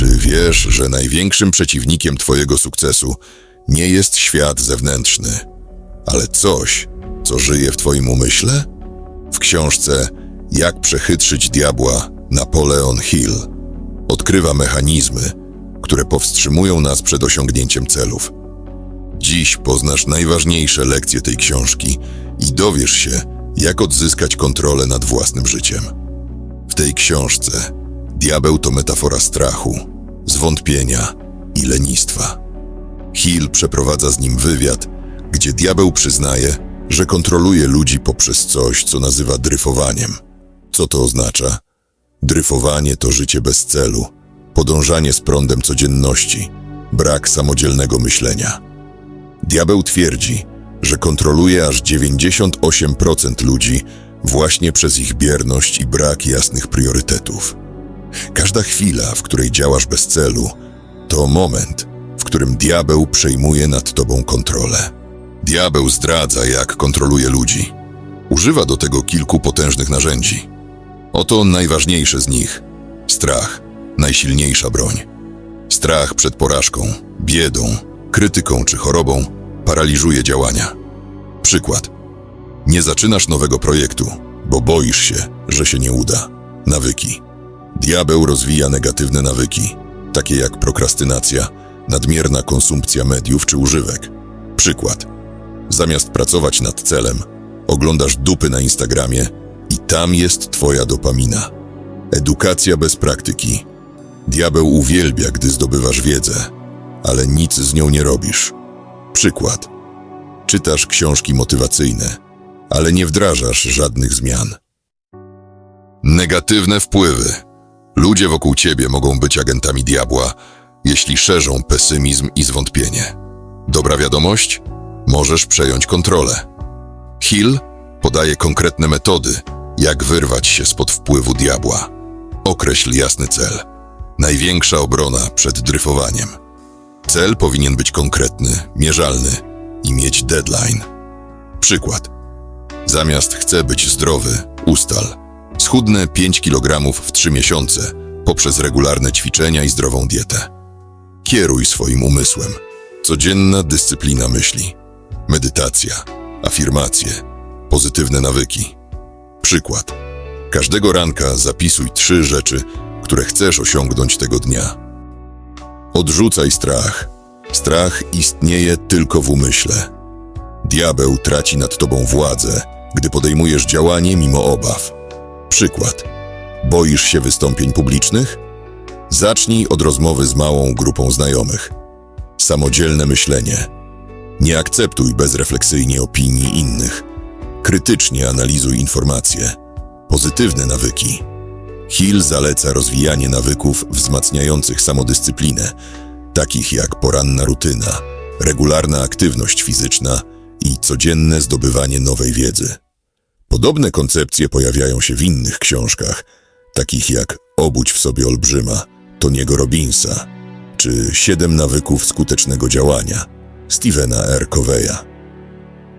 Czy wiesz, że największym przeciwnikiem twojego sukcesu nie jest świat zewnętrzny, ale coś, co żyje w twoim umyśle? W książce Jak przechytrzyć diabła Napoleon Hill odkrywa mechanizmy, które powstrzymują nas przed osiągnięciem celów. Dziś poznasz najważniejsze lekcje tej książki i dowiesz się, jak odzyskać kontrolę nad własnym życiem. W tej książce diabeł to metafora strachu, zwątpienia i lenistwa. Hill przeprowadza z nim wywiad, gdzie diabeł przyznaje, że kontroluje ludzi poprzez coś, co nazywa dryfowaniem. Co to oznacza? Dryfowanie to życie bez celu, podążanie z prądem codzienności, brak samodzielnego myślenia. Diabeł twierdzi, że kontroluje aż 98% ludzi właśnie przez ich bierność i brak jasnych priorytetów. Każda chwila, w której działasz bez celu, to moment, w którym diabeł przejmuje nad tobą kontrolę. Diabeł zdradza, jak kontroluje ludzi. Używa do tego kilku potężnych narzędzi. Oto najważniejsze z nich. Strach, najsilniejsza broń. Strach przed porażką, biedą, krytyką czy chorobą paraliżuje działania. Przykład. Nie zaczynasz nowego projektu, bo boisz się, że się nie uda. Nawyki. Diabeł rozwija negatywne nawyki, takie jak prokrastynacja, nadmierna konsumpcja mediów czy używek. Przykład. Zamiast pracować nad celem, oglądasz dupy na Instagramie i tam jest twoja dopamina. Edukacja bez praktyki. Diabeł uwielbia, gdy zdobywasz wiedzę, ale nic z nią nie robisz. Przykład. Czytasz książki motywacyjne, ale nie wdrażasz żadnych zmian. Negatywne wpływy. Ludzie wokół ciebie mogą być agentami diabła, jeśli szerzą pesymizm i zwątpienie. Dobra wiadomość? Możesz przejąć kontrolę. Hill podaje konkretne metody, jak wyrwać się spod wpływu diabła. Określ jasny cel. Największa obrona przed dryfowaniem. Cel powinien być konkretny, mierzalny i mieć deadline. Przykład. Zamiast chcę być zdrowy, ustal. Schudnę 5 kg w 3 miesiące poprzez regularne ćwiczenia i zdrową dietę. Kieruj swoim umysłem. Codzienna dyscyplina myśli. Medytacja, afirmacje, pozytywne nawyki. Przykład. Każdego ranka zapisuj 3 rzeczy, które chcesz osiągnąć tego dnia. Odrzucaj strach. Strach istnieje tylko w umyśle. Diabeł traci nad tobą władzę, gdy podejmujesz działanie mimo obaw. Przykład. Boisz się wystąpień publicznych? Zacznij od rozmowy z małą grupą znajomych. Samodzielne myślenie. Nie akceptuj bezrefleksyjnie opinii innych. Krytycznie analizuj informacje. Pozytywne nawyki. Hill zaleca rozwijanie nawyków wzmacniających samodyscyplinę, takich jak poranna rutyna, regularna aktywność fizyczna i codzienne zdobywanie nowej wiedzy. Podobne koncepcje pojawiają się w innych książkach, takich jak Obudź w sobie olbrzyma Tony'ego Robbinsa czy 7 nawyków skutecznego działania Stephena R. Coveya.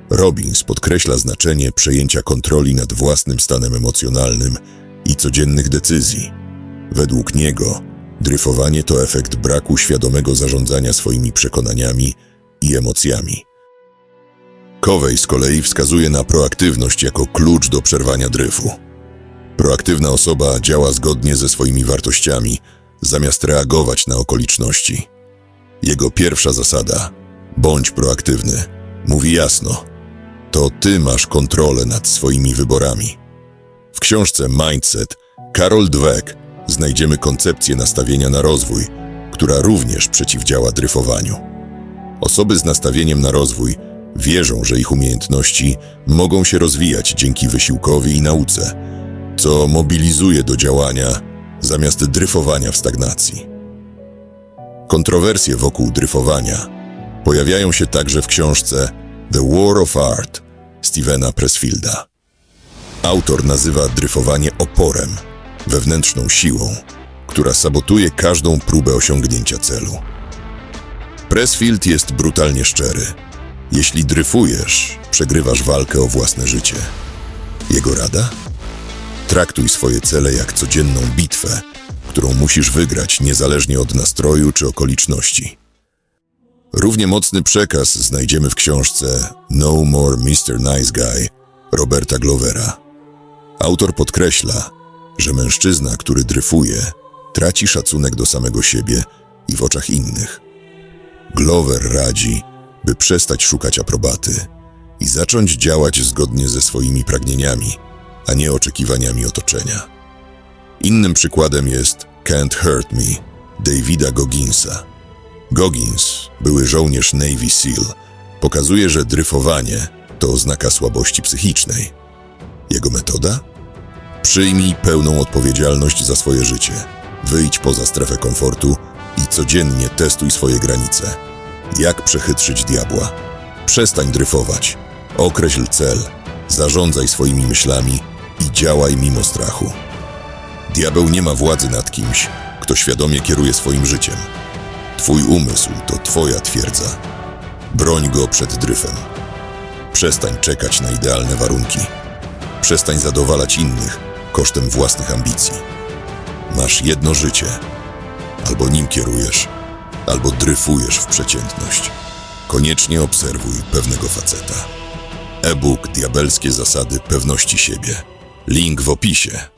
Robbins podkreśla znaczenie przejęcia kontroli nad własnym stanem emocjonalnym i codziennych decyzji. Według niego dryfowanie to efekt braku świadomego zarządzania swoimi przekonaniami i emocjami. Covey z kolei wskazuje na proaktywność jako klucz do przerwania dryfu. Proaktywna osoba działa zgodnie ze swoimi wartościami, zamiast reagować na okoliczności. Jego pierwsza zasada – bądź proaktywny – mówi jasno: to ty masz kontrolę nad swoimi wyborami. W książce Mindset Carol Dweck znajdziemy koncepcję nastawienia na rozwój, która również przeciwdziała dryfowaniu. Osoby z nastawieniem na rozwój wierzą, że ich umiejętności mogą się rozwijać dzięki wysiłkowi i nauce, co mobilizuje do działania zamiast dryfowania w stagnacji. Kontrowersje wokół dryfowania pojawiają się także w książce The War of Art Stephena Pressfielda. Autor nazywa dryfowanie oporem, wewnętrzną siłą, która sabotuje każdą próbę osiągnięcia celu. Pressfield jest brutalnie szczery. Jeśli dryfujesz, przegrywasz walkę o własne życie. Jego rada? Traktuj swoje cele jak codzienną bitwę, którą musisz wygrać niezależnie od nastroju czy okoliczności. Równie mocny przekaz znajdziemy w książce No More Mr. Nice Guy Roberta Glovera. Autor podkreśla, że mężczyzna, który dryfuje, traci szacunek do samego siebie i w oczach innych. Glover radzi, by przestać szukać aprobaty i zacząć działać zgodnie ze swoimi pragnieniami, a nie oczekiwaniami otoczenia. Innym przykładem jest Can't Hurt Me Davida Gogginsa. Goggins, były żołnierz Navy SEAL, pokazuje, że dryfowanie to oznaka słabości psychicznej. Jego metoda? Przyjmij pełną odpowiedzialność za swoje życie. Wyjdź poza strefę komfortu i codziennie testuj swoje granice. Jak przechytrzyć diabła? Przestań dryfować. Określ cel, zarządzaj swoimi myślami i działaj mimo strachu. Diabeł nie ma władzy nad kimś, kto świadomie kieruje swoim życiem. Twój umysł to twoja twierdza. Broń go przed dryfem. Przestań czekać na idealne warunki. Przestań zadowalać innych kosztem własnych ambicji. Masz jedno życie. Albo nim kierujesz, albo dryfujesz w przeciętność. Koniecznie obserwuj pewnego faceta. E-book Diabelskie zasady pewności siebie. Link w opisie.